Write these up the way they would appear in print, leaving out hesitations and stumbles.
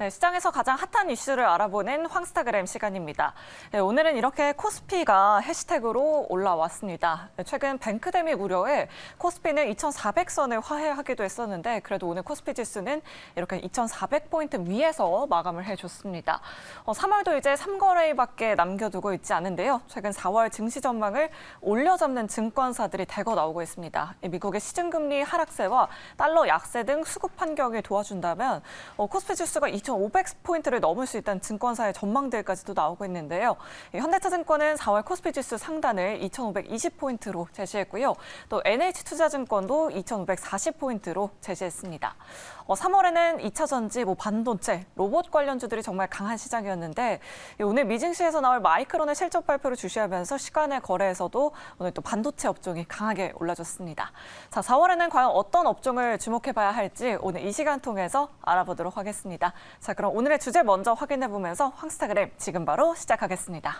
네, 시장에서 가장 핫한 이슈를 알아보는 황스타그램 시간입니다. 네, 오늘은 이렇게 코스피가 해시태그로 올라왔습니다. 네, 최근 뱅크데믹 우려에 코스피는 2,400선을 화해하기도 했었는데 그래도 오늘 코스피 지수는 이렇게 2,400포인트 위에서 마감을 해줬습니다. 3월도 이제 3거래일밖에 남겨두고 있지 않은데요. 최근 4월 증시 전망을 올려잡는 증권사들이 대거 나오고 있습니다. 미국의 시중금리 하락세와 달러 약세 등 수급 환경이 도와준다면 코스피 지수가 2,500포인트를 넘을 수 있다는 증권사의 전망들까지도 나오고 있는데요. 현대차증권은 4월 코스피 지수 상단을 2,520포인트로 제시했고요. 또 NH투자증권도 2,540포인트로 제시했습니다. 3월에는 2차 전지, 반도체, 로봇 관련주들이 정말 강한 시장이었는데 오늘 미증시에서 나올 마이크론의 실적 발표를 주시하면서 시간의 거래에서도 오늘 또 반도체 업종이 강하게 올라줬습니다. 자, 4월에는 과연 어떤 업종을 주목해봐야 할지 오늘 이 시간 통해서 알아보도록 하겠습니다. 자, 그럼 오늘의 주제 먼저 확인해보면서 황스타그램 지금 바로 시작하겠습니다.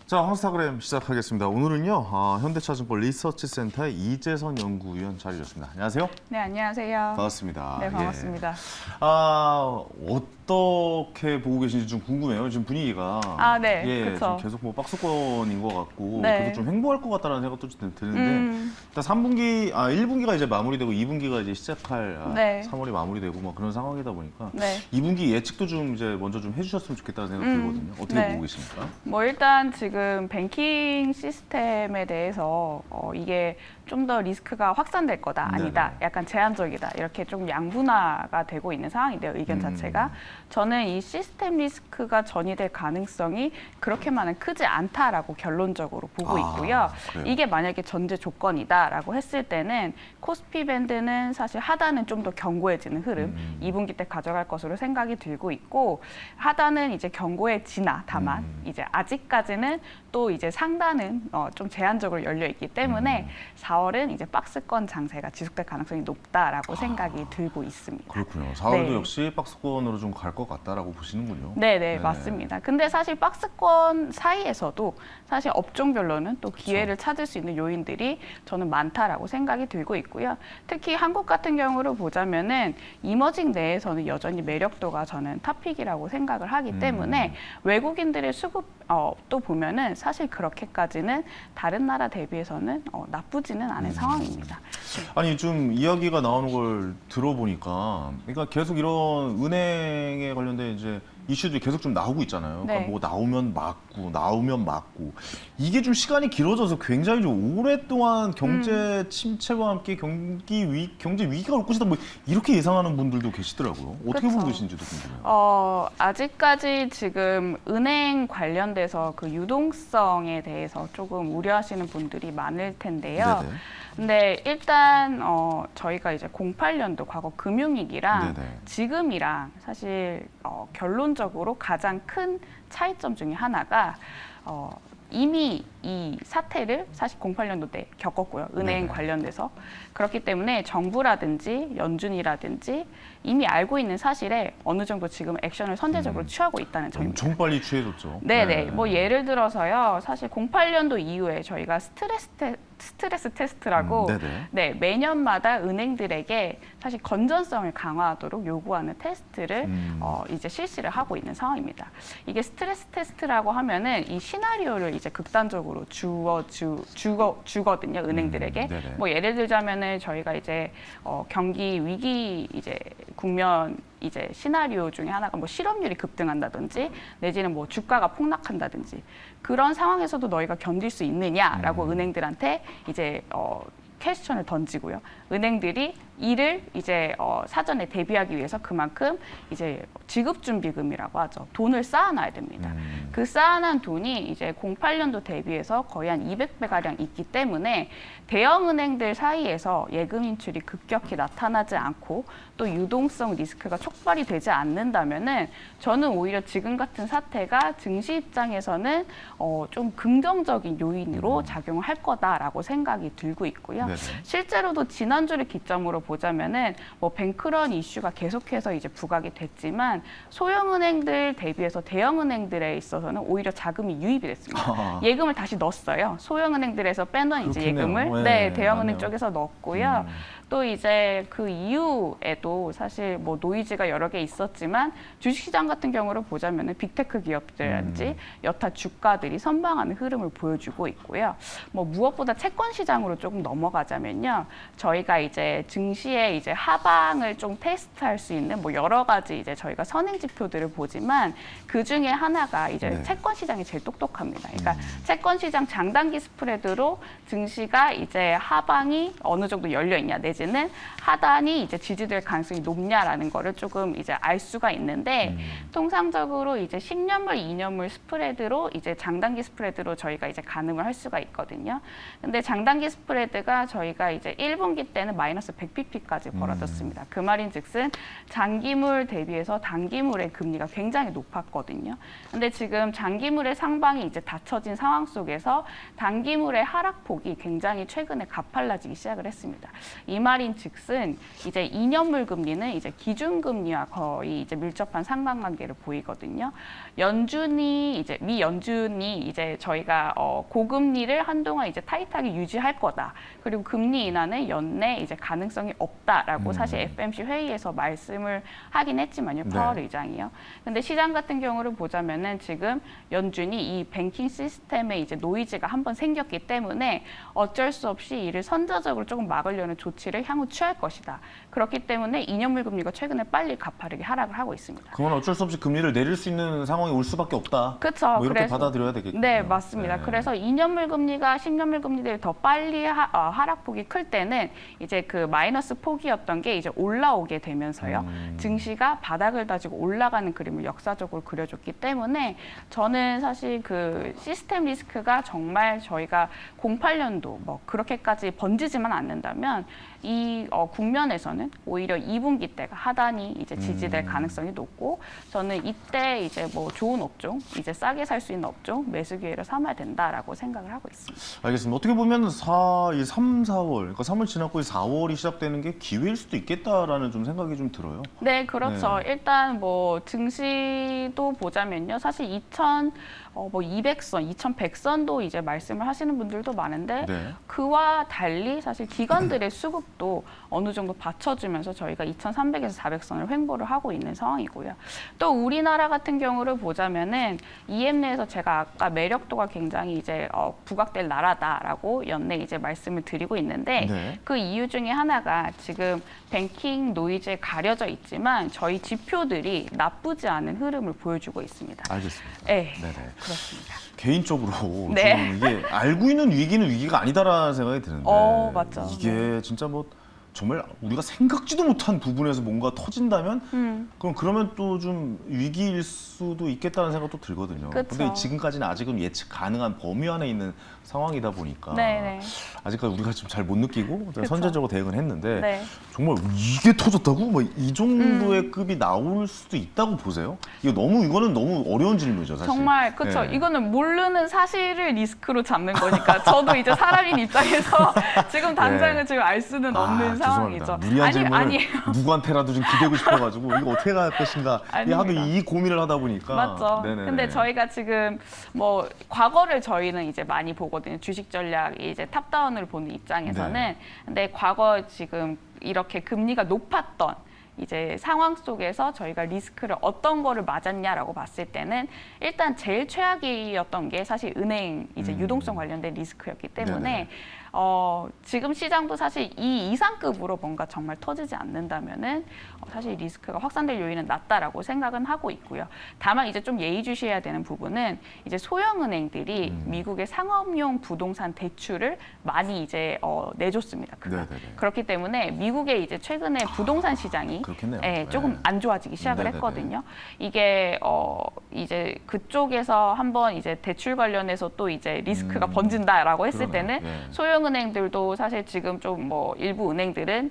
자, 황스타그램 시작하겠습니다. 오늘은요, 현대차증권 리서치센터의 이재선 연구위원 자리였습니다. 안녕하세요. 네, 안녕하세요. 반갑습니다. 네, 반갑습니다. 예. 어떻게 보고 계신지 좀 궁금해요. 지금 분위기가 네, 예, 그쵸. 지금 계속 박스권인 것 같고 네. 계속 좀 횡보할 것 같다는 생각도 좀 드는데 일단 1분기가 이제 마무리되고 2분기가 이제 시작할 네. 3월이 마무리되고 그런 상황이다 보니까 네. 2분기 예측도 좀 이제 먼저 좀 해주셨으면 좋겠다는 생각 들거든요. 어떻게 네. 보고 계십니까? 일단 지금 뱅킹 시스템에 대해서 이게 좀 더 리스크가 확산될 거다, 아니다, 네네. 약간 제한적이다, 이렇게 좀 양분화가 되고 있는 상황인데요, 의견 자체가. 저는 이 시스템 리스크가 전이될 가능성이 그렇게만은 크지 않다라고 결론적으로 보고 있고요. 그래요? 이게 만약에 전제 조건이다라고 했을 때는 코스피 밴드는 사실 하단은 좀 더 견고해지는 흐름, 2분기 때 가져갈 것으로 생각이 들고 있고, 하단은 이제 견고해지나 다만 이제 아직까지는 또 이제 상단은 좀 제한적으로 열려 있기 때문에 4월은 이제 박스권 장세가 지속될 가능성이 높다라고 생각이 들고 있습니다. 그렇군요. 4월도 네. 역시 박스권으로 좀 갈 것 같다라고 보시는군요. 네, 맞습니다. 근데 사실 박스권 사이에서도 사실 업종별로는 또 기회를 찾을 수 있는 요인들이 저는 많다라고 생각이 들고 있고요. 특히 한국 같은 경우를 보자면은 이머징 내에서는 여전히 매력도가 저는 탑픽이라고 생각을 하기 때문에 외국인들의 수급도 보면은 사실 그렇게까지는 다른 나라 대비해서는 나쁘지는 않은 상황입니다. 아니 좀 이야기가 나오는 걸 들어보니까 그러니까 계속 이런 은행에 관련된 이제 이슈들이 계속 좀 나오고 있잖아요. 그러니까 네. 뭐 나오면 막고 이게 좀 시간이 길어져서 굉장히 좀 오랫동안 경제 침체와 함께 경제 위기가 올 것이다 뭐 이렇게 예상하는 분들도 계시더라고요. 어떻게 그쵸. 보고 계신지도 궁금해요. 아직까지 지금 은행 관련돼서 그 유동성에 대해서 조금 우려하시는 분들이 많을 텐데요. 네네. 근데 일단 저희가 이제 08년도 과거 금융위기랑 네네. 지금이랑 사실 결론적으로 가장 큰 차이점 중에 하나가 이미 이 사태를 사실 08년도 때 겪었고요. 은행 네네. 관련돼서. 그렇기 때문에 정부라든지 연준이라든지 이미 알고 있는 사실에 어느 정도 지금 액션을 선제적으로 취하고 있다는 점입니다. 엄청 빨리 취해졌죠. 네네. 뭐 예를 들어서요. 사실 08년도 이후에 저희가 스트레스 테스트라고 네네. 네, 매년마다 은행들에게 사실 건전성을 강화하도록 요구하는 테스트를 이제 실시를 하고 있는 상황입니다. 이게 스트레스 테스트라고 하면은 이 시나리오를 이제 극단적으로 주거든요, 은행들에게. 네네. 뭐 예를 들자면은 저희가 이제 경기 위기 이제 국면 이제 시나리오 중에 하나가 뭐 실업률이 급등한다든지 내지는 뭐 주가가 폭락한다든지 그런 상황에서도 너희가 견딜 수 있느냐라고 은행들한테 이제 퀘스천을 던지고요. 은행들이 이를 이제 사전에 대비하기 위해서 그만큼 이제 지급준비금이라고 하죠. 돈을 쌓아놔야 됩니다. 그 쌓아놓은 돈이 이제 08년도 대비해서 거의 한 200배 가량 있기 때문에 대형 은행들 사이에서 예금 인출이 급격히 나타나지 않고 또 유동성 리스크가 촉발이 되지 않는다면은 저는 오히려 지금 같은 사태가 증시 입장에서는 좀 긍정적인 요인으로 작용을 할 거다라고 생각이 들고 있고요. 네네. 실제로도 지난주를 기점으로 보자면은 뭐 뱅크런 이슈가 계속해서 이제 부각이 됐지만 소형은행들 대비해서 대형은행들에 있어서는 오히려 자금이 유입이 됐습니다. 예금을 다시 넣었어요. 소형은행들에서 빼놓은 이제 그렇겠네요. 예금을 네, 대형은행 맞네요. 쪽에서 넣었고요. 또 이제 그 이후에도 사실 뭐 노이즈가 여러 개 있었지만 주식시장 같은 경우를 보자면은 빅테크 기업들이라든지 여타 주가들이 선방하는 흐름을 보여주고 있고요. 뭐 무엇보다 채권 시장으로 조금 넘어가자면요. 저희가 이제 증시의 이제 하방을 좀 테스트할 수 있는 뭐 여러 가지 이제 저희가 선행 지표들을 보지만 그 중에 하나가 이제 네. 채권 시장이 제일 똑똑합니다. 그러니까 채권 시장 장단기 스프레드로 증시가 이제 하방이 어느 정도 열려 있냐 내지는 하단이 이제 지지될 가능성이 높냐라는 거를 조금 이제 알 수가 있는데 통상적으로 이제 10년물, 2년물 스프레드로 이제 장단기 스프레드로 저희가 이제 가늠을 할 수가 있거든요. 근데 장단기 스프레드가 저희가 이제 1분기 때는 마이너스 100pp까지 벌어졌습니다. 그 말인즉슨 장기물 대비해서 단기물의 금리가 굉장히 높았거든요. 근데 지금 장기물의 상방이 이제 닫혀진 상황 속에서 단기물의 하락폭이 굉장히 최근에 가팔라지기 시작을 했습니다. 이 말인즉슨 이제 2년물 금리는 이제 기준금리와 거의 이제 밀접한 상관관계를 보이거든요. 미 연준이 이제 저희가 고금리를 한동안 이제 타이트하게 유지할 거다. 그리고 금리 인하는 연내 이제 가능성이 없다라고 사실 FMC 회의에서 말씀을 하긴 했지만요. 파월 네. 의장이요. 근데 시장 같은 경우를 보자면은 지금 연준이 이 뱅킹 시스템에 이제 노이즈가 한번 생겼기 때문에 어쩔 수 없이 이를 선제적으로 조금 막으려는 조치를 향후 취할 것이다. 그렇기 때문에 2년물 금리가 최근에 빨리 가파르게 하락을 하고 있습니다. 그건 어쩔 수 없이 금리를 내릴 수 있는 상황이 올 수밖에 없다. 그렇죠. 뭐 이렇게 받아들여야 되겠군요. 네, 맞습니다. 네. 그래서 2년물 금리가 10년물 금리들이 더 빨리 하락폭이 클 때는 이제 그 마이너스 폭이었던 게 이제 올라오게 되면서요. 증시가 바닥을 다지고 올라가는 그림을 역사적으로 그려줬기 때문에 저는 사실 그 시스템 리스크가 정말 저희가 08년도 뭐 그렇게까지 번지지만 않는다면 이 국면에서는 오히려 2분기 때가 하단이 이제 지지될 가능성이 높고 저는 이때 이제 뭐 좋은 업종, 이제 싸게 살 수 있는 업종 매수 기회를 삼아야 된다라고 생각을 하고 있습니다. 알겠습니다. 어떻게 보면 3, 4월, 그러니까 3월 지났고 4월이 시작되는 게 기회일 수도 있겠다라는 좀 생각이 좀 들어요. 네, 그렇죠. 네. 일단 뭐 증시도 보자면요. 사실 200선, 2100선도 이제 말씀을 하시는 분들도 많은데 네. 그와 달리 사실 기관들의 수급도 어느 정도 받쳐주면서 저희가 2300에서 400선을 횡보를 하고 있는 상황이고요. 또 우리나라 같은 경우를 보자면은 EM 내에서 제가 아까 매력도가 굉장히 이제 부각될 나라다라고 연내 이제 말씀을 드리고 있는데 네. 그 이유 중에 하나가 지금 뱅킹 노이즈에 가려져 있지만 저희 지표들이 나쁘지 않은 흐름을 보여주고 있습니다. 알겠습니다. 네, 네네. 그렇습니다. 개인적으로 네. 지금 이게 알고 있는 위기는 위기가 아니다라는 생각이 드는데 맞죠. 이게 진짜 뭐 정말 우리가 생각지도 못한 부분에서 뭔가 터진다면 그러면 또 좀 위기일 수도 있겠다는 생각도 들거든요. 그쵸. 근데 지금까지는 아직은 예측 가능한 범위 안에 있는 상황이다 보니까 네네. 아직까지 우리가 좀 잘 못 느끼고 그쵸. 선제적으로 대응을 했는데 네. 정말 이게 터졌다고? 뭐 이 정도의 급이 나올 수도 있다고 보세요? 이거는 너무 어려운 질문이죠, 사실. 정말 그렇죠. 네. 이거는 모르는 사실을 리스크로 잡는 거니까 저도 이제 사람인 입장에서 지금 당장은 네. 지금 알 수는 없는 상황이죠. 죄송합니다. 무리한 질문을 아니에요. 누구한테라도 좀 기대고 싶어가지고 이거 어떻게 할 것인가 이 하도 아닙니다. 이 고민을 하다 보니까 맞죠. 네네네. 근데 저희가 지금 뭐 과거를 저희는 이제 많이 보거든요. 주식 전략 이제 탑다운을 보는 입장에서는. 네. 근데 과거 지금 이렇게 금리가 높았던 이제 상황 속에서 저희가 리스크를 어떤 거를 맞았냐라고 봤을 때는 일단 제일 최악이었던 게 사실 은행 이제 유동성 관련된 리스크였기 때문에 네네. 지금 시장도 사실 이 이상급으로 뭔가 정말 터지지 않는다면은 사실 리스크가 확산될 요인은 낮다라고 생각은 하고 있고요. 다만 이제 좀 예의주시해야 되는 부분은 이제 소형은행들이 미국의 상업용 부동산 대출을 많이 이제 내줬습니다. 네네네. 그렇기 때문에 미국의 이제 최근에 부동산 시장이 그렇겠네요. 예, 조금 안 좋아지기 시작을 네네네. 했거든요. 이게 이제 그쪽에서 한번 이제 대출 관련해서 또 이제 리스크가 번진다라고 했을 그러네요. 때는 예. 소형은행들도 사실 지금 좀 뭐 일부 은행들은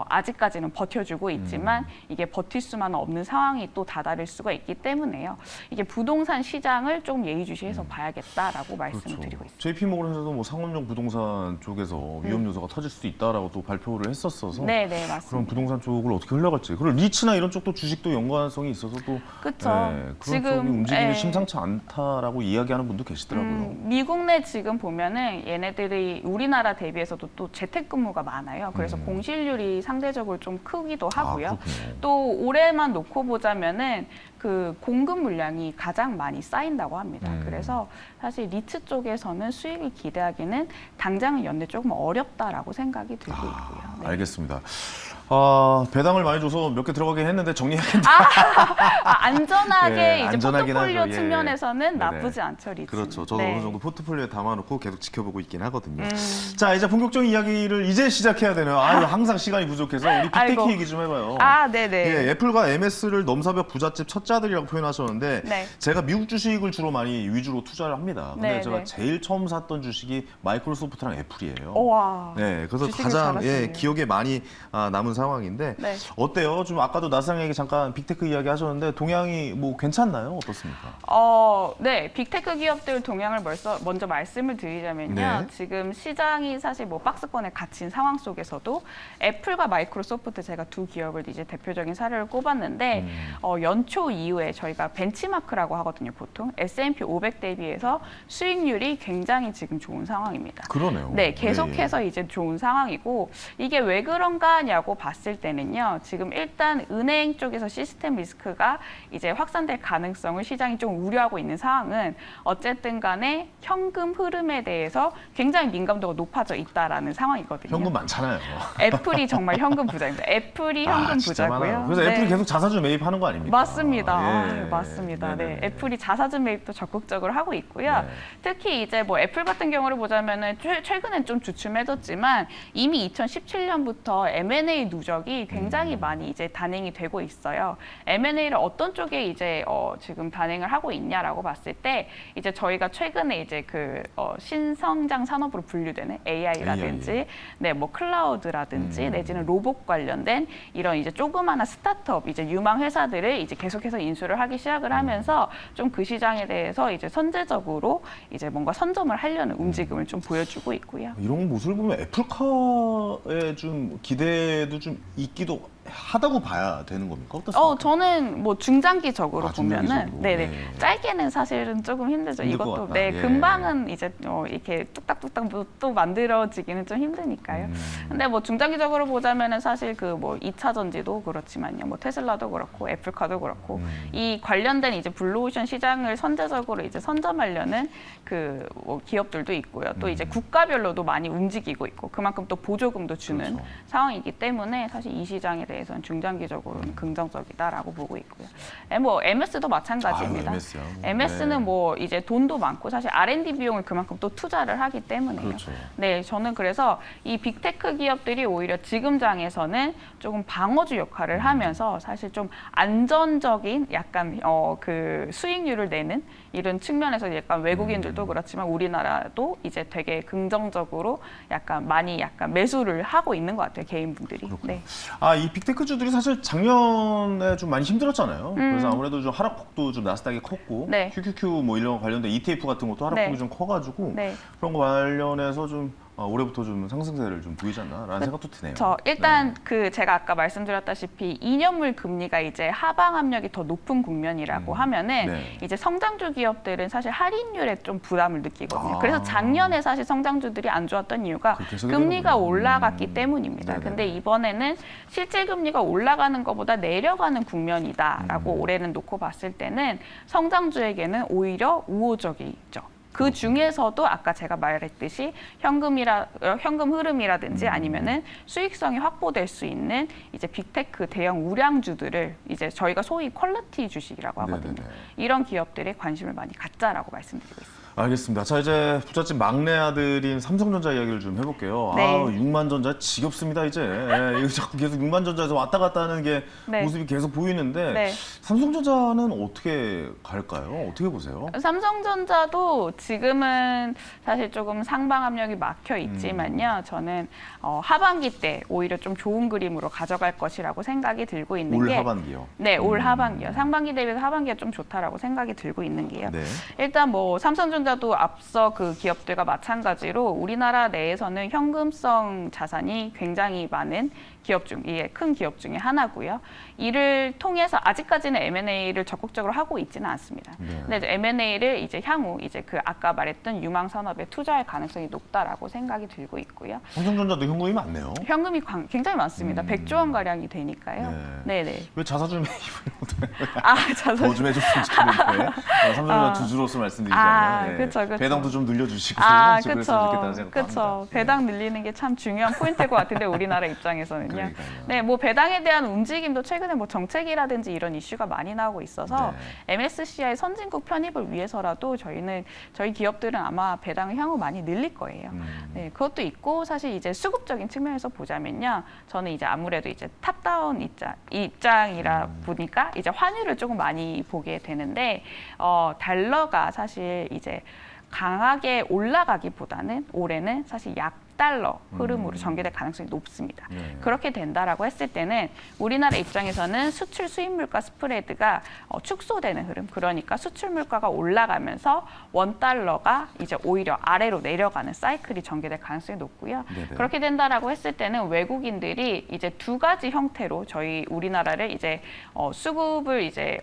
아직까지는 버텨주고 있지만 이게 버틸 수만 없는 상황이 또 다다를 수가 있기 때문에요. 이게 부동산 시장을 좀 예의주시해서 봐야겠다라고 말씀을 드리고 있습니다. JP모건에서도 뭐 상업용 부동산 쪽에서 위험 요소가 터질 수도 있다라고 또 발표를 했었어서 네, 네, 맞습니다. 그럼 부동산 쪽을 어떻게 흘러갈지 그리고 리츠나 이런 쪽도 주식도 연관성이 있어서 또 그쵸. 그런 지금, 쪽이 움직임이 예. 심상치 않다라고 이야기하는 분도 계시더라고요. 미국 내 지금 보면은 얘네들이 우리나라 대비해서도 또 재택근무가 많아요. 그래서 공실률이 상대적으로 좀 크기도 하고요. 그렇군요. 또 올해만 놓고 보자면은 그 공급 물량이 가장 많이 쌓인다고 합니다. 그래서 사실 리츠 쪽에서는 수익을 기대하기는 당장은 연내 조금 어렵다라고 생각이 들고 있고요. 네. 알겠습니다. 배당을 많이 줘서 몇 개 들어가긴 했는데 정리해야겠다. 안전하게 예, 이제 안전하긴 포트폴리오 하죠. 예. 측면에서는 네네. 나쁘지 않죠, 리츠. 그렇죠. 저도 네. 어느 정도 포트폴리오에 담아놓고 계속 지켜보고 있긴 하거든요. 자, 이제 본격적인 이야기를 이제 시작해야 되네요. 항상 시간이 부족해서 우리 빅테크 아이고. 얘기 좀 해봐요. 네네. 예, 애플과 MS를 넘사벽 부잣집 첫째 아들이라고 표현하셨는데 네. 제가 미국 주식을 주로 많이 위주로 투자를 합니다. 근데 네, 제가 네. 제일 처음 샀던 주식이 마이크로소프트랑 애플이에요. 와. 네, 그래서 주식을 가장 잘하시네요. 기억에 많이 남은 상황인데 네. 어때요? 좀 아까도 나스랑 얘기 잠깐 빅테크 이야기 하셨는데 동향이 뭐 괜찮나요? 어떻습니까? 네, 빅테크 기업들 동향을 먼저 말씀을 드리자면요. 네. 지금 시장이 사실 뭐 박스권에 갇힌 상황 속에서도 애플과 마이크로소프트 제가 두 기업을 이제 대표적인 사례를 꼽았는데 연초 이후에 저희가 벤치마크라고 하거든요, 보통. S&P 500 대비해서 수익률이 굉장히 지금 좋은 상황입니다. 그러네요. 네, 계속해서 이제 좋은 상황이고 이게 왜 그런가냐고 봤을 때는요. 지금 일단 은행 쪽에서 시스템 리스크가 이제 확산될 가능성을 시장이 좀 우려하고 있는 상황은 어쨌든 간에 현금 흐름에 대해서 굉장히 민감도가 높아져 있다라는 상황이거든요. 현금 많잖아요. 애플이 정말 현금 부자입니다. 애플이 현금 진짜 부자고요. 많아요. 그래서 네. 애플이 계속 자사주 매입하는 거 아닙니까? 맞습니다. 예. 맞습니다. 네, 네네네. 애플이 자사주 매입도 적극적으로 하고 있고요. 네. 특히 이제 뭐 애플 같은 경우를 보자면은 최근엔 좀 주춤해졌지만 이미 2017년부터 M&A 누적이 굉장히 많이 이제 단행이 되고 있어요. M&A를 어떤 쪽에 이제 지금 단행을 하고 있냐라고 봤을 때 이제 저희가 최근에 이제 그 신성장 산업으로 분류되는 AI라든지 네, 뭐 클라우드라든지 내지는 로봇 관련된 이런 이제 조그마한 스타트업 이제 유망 회사들을 이제 계속해서 인수를 하기 시작을 하면서 좀 그 시장에 대해서 이제 선제적으로 이제 뭔가 선점을 하려는 움직임을 좀 보여주고 있고요. 이런 모습을 보면 애플카에 좀 기대도 좀 있기도 하다고 봐야 되는 겁니까? 어떻습니까? 저는 뭐 중장기적으로 보면은 중장기적으로. 네네 네. 짧게는 사실은 조금 힘들죠. 힘들 것 이것도 같다. 네 예. 금방은 이제 이렇게 뚝딱뚝딱 또 만들어지기는 좀 힘드니까요. 근데 뭐 중장기적으로 보자면은 사실 그 뭐 2차 전지도 그렇지만요. 뭐 테슬라도 그렇고 애플카도 그렇고 이 관련된 이제 블루오션 시장을 선제적으로 이제 선점하려는 그 뭐 기업들도 있고요. 또 이제 국가별로도 많이 움직이고 있고 그만큼 또 보조금도 주는 그렇죠. 상황이기 때문에 사실 이 시장에 대해서는 중장기적으로는 긍정적이다라고 보고 있고요. 뭐 MS도 마찬가지입니다. MS요. MS는 네. 뭐 이제 돈도 많고 사실 R&D 비용을 그만큼 또 투자를 하기 때문에요. 그렇죠. 네, 저는 그래서 이 빅테크 기업들이 오히려 지금 장에서는 조금 방어주 역할을 하면서 사실 좀 안전적인 약간 그 수익률을 내는 이런 측면에서 약간 외국인들도 그렇지만 우리나라도 이제 되게 긍정적으로 약간 많이 약간 매수를 하고 있는 것 같아요, 개인분들이. 네. 이 빅테크주들이 사실 작년에 좀 많이 힘들었잖아요. 그래서 아무래도 좀 하락폭도 좀 나스닥이 컸고 네. QQQ 뭐 이런 관련된 ETF 같은 것도 하락폭이 네. 좀 커가지고 네. 그런 거 관련해서 좀 올해부터 좀 상승세를 좀 보이지 않나라는 생각도 드네요. 일단 그 제가 아까 말씀드렸다시피 2년물 금리가 이제 하방 압력이 더 높은 국면이라고 하면은 네. 이제 성장주 기업들은 사실 할인율에 좀 부담을 느끼거든요. 아. 그래서 작년에 사실 성장주들이 안 좋았던 이유가 그렇게 해석이 금리가 되는군요. 올라갔기 때문입니다. 네네. 근데 이번에는 실질 금리가 올라가는 것보다 내려가는 국면이다라고 올해는 놓고 봤을 때는 성장주에게는 오히려 우호적이죠. 그 중에서도 아까 제가 말했듯이 현금 흐름이라든지 아니면은 수익성이 확보될 수 있는 이제 빅테크 대형 우량주들을 이제 저희가 소위 퀄리티 주식이라고 하거든요. 네네네. 이런 기업들에 관심을 많이 갖자라고 말씀드리고 있습니다. 알겠습니다. 자, 이제 부잣집 막내 아들인 삼성전자 이야기를 좀 해볼게요. 네. 아, 6만 전자 지겹습니다, 이제. 예, 이거 자꾸 계속 6만 전자에서 왔다 갔다 하는 게 네. 모습이 계속 보이는데 네. 삼성전자는 어떻게 갈까요? 어떻게 보세요? 삼성전자도 지금은 사실 조금 상방 압력이 막혀 있지만요. 저는 하반기 때 오히려 좀 좋은 그림으로 가져갈 것이라고 생각이 들고 있는 올 게 하반기요. 네, 올 하반기요. 상반기 대비해서 하반기가 좀 좋다라고 생각이 들고 있는 게요. 네. 일단 뭐 삼성전자도 앞서 그 기업들과 마찬가지로 우리나라 내에서는 현금성 자산이 굉장히 많은 기업 중에 큰 기업 중에 하나고요. 이를 통해서 아직까지는 M&A를 적극적으로 하고 있지는 않습니다. 네. 근데 이제 M&A를 이제 향후 이제 그 아까 말했던 유망 산업에 투자할 가능성이 높다라고 생각이 들고 있고요. 삼성전자도 현금이 많네요. 현금이 굉장히 많습니다. 100조 원 가량이 되니까요. 네. 네, 네. 왜 자사주에 입을 아, 자산. 더좀 해줬으면 좋겠는데 삼성전자 주주로서 말씀드리자면 예. 그쵸, 그쵸. 배당도 좀 늘려주시고 아, 그랬으면 좋겠다는 생각도 그쵸. 합니다. 배당 늘리는 게 참 중요한 포인트일 것 같은데 우리나라 입장에서는요. 그러니까요. 네, 뭐 배당에 대한 움직임도 최근에 뭐 정책이라든지 이런 이슈가 많이 나오고 있어서 MSCI 선진국 편입을 위해서라도 저희 기업들은 아마 배당을 향후 많이 늘릴 거예요. 네, 그것도 있고 사실 이제 수급적인 측면에서 보자면요, 저는 이제 아무래도 이제 탑다운 입장이라 보니까 이제 환율을 조금 많이 보게 되는데 달러가 사실 이제 강하게 올라가기보다는 올해는 사실 약달러 흐름으로 전개될 가능성이 높습니다. 네. 그렇게 된다라고 했을 때는 우리나라 입장에서는 수출 수입 물가 스프레드가 축소되는 흐름, 그러니까 수출 물가가 올라가면서 원 달러가 이제 오히려 아래로 내려가는 사이클이 전개될 가능성이 높고요. 네네. 그렇게 된다라고 했을 때는 외국인들이 이제 두 가지 형태로 저희 우리나라를 이제 수급을 이제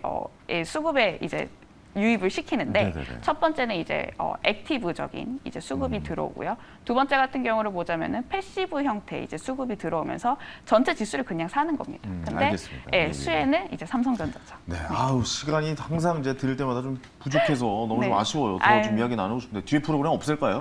수급에 이제 유입을 시키는데 네네네. 첫 번째는 이제 액티브적인 이제 수급이 들어오고요. 두 번째 같은 경우를 보자면은 패시브 형태 이제 수급이 들어오면서 전체 지수를 그냥 사는 겁니다. 근데 알겠습니다. 예, 예, 예. 수혜는 이제 삼성전자죠. 네, 아우 시간이 항상 이제 들을 때마다 좀 부족해서 너무 네. 좀 아쉬워요. 더 아유. 좀 이야기 나누고 싶은데 뒤에 프로그램 없을까요?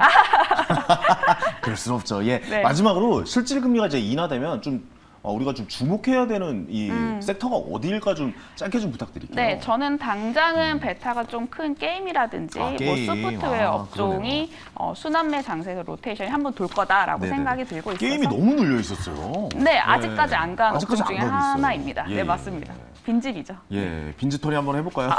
그럴 순 없죠. 예. 네. 마지막으로 실질 금리가 이제 인하되면 좀 우리가 좀 주목해야 되는 이 섹터가 어디일까 좀 짧게 좀 부탁드릴게요. 네, 저는 당장은 베타가 좀 큰 게임이라든지 아, 게임. 뭐 소프트웨어 아, 업종이 순환매 장세에서 로테이션이 한번 돌 거다라고 네네. 생각이 들고 있어서 게임이 너무 눌려 있었어요. 네, 아직까지 안 간 아직까지 업종 중에 안 가고 있어요. 하나입니다. 예, 네, 예. 맞습니다. 빈집이죠. 예, 빈지털이 한번 해볼까요?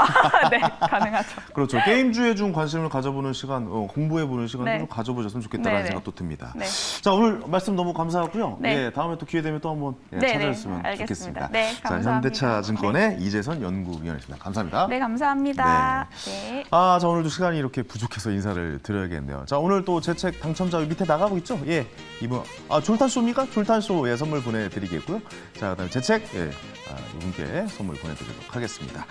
네, 가능하죠. 그렇죠. 게임주에 좀 관심을 가져보는 시간, 공부해보는 시간도 네. 좀 가져보셨으면 좋겠다는 네네. 생각도 듭니다. 네. 자, 오늘 말씀 너무 감사하고요. 네. 예, 다음에 또 기회 되면 또 한번 네네, 찾아주시면 알겠습니다. 좋겠습니다. 네, 자, 감사합니다. 현대차증권의 이재선 연구위원이었습니다. 감사합니다. 네, 감사합니다. 네. 자, 오늘도 시간이 이렇게 부족해서 인사를 드려야겠네요. 자, 오늘 또 제 책 당첨자 밑에 나가고 있죠? 예, 이분, 졸탄쇼입니까? 졸탄쇼, 예, 선물 보내드리겠고요. 자, 그 다음에 제 책, 예, 이분께 선물 보내드리도록 하겠습니다.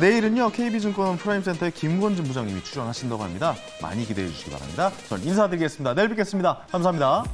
내일은요, KB증권 프라임센터의 김건진 부장님이 출연하신다고 합니다. 많이 기대해 주시기 바랍니다. 저는 인사드리겠습니다. 내일 뵙겠습니다. 감사합니다.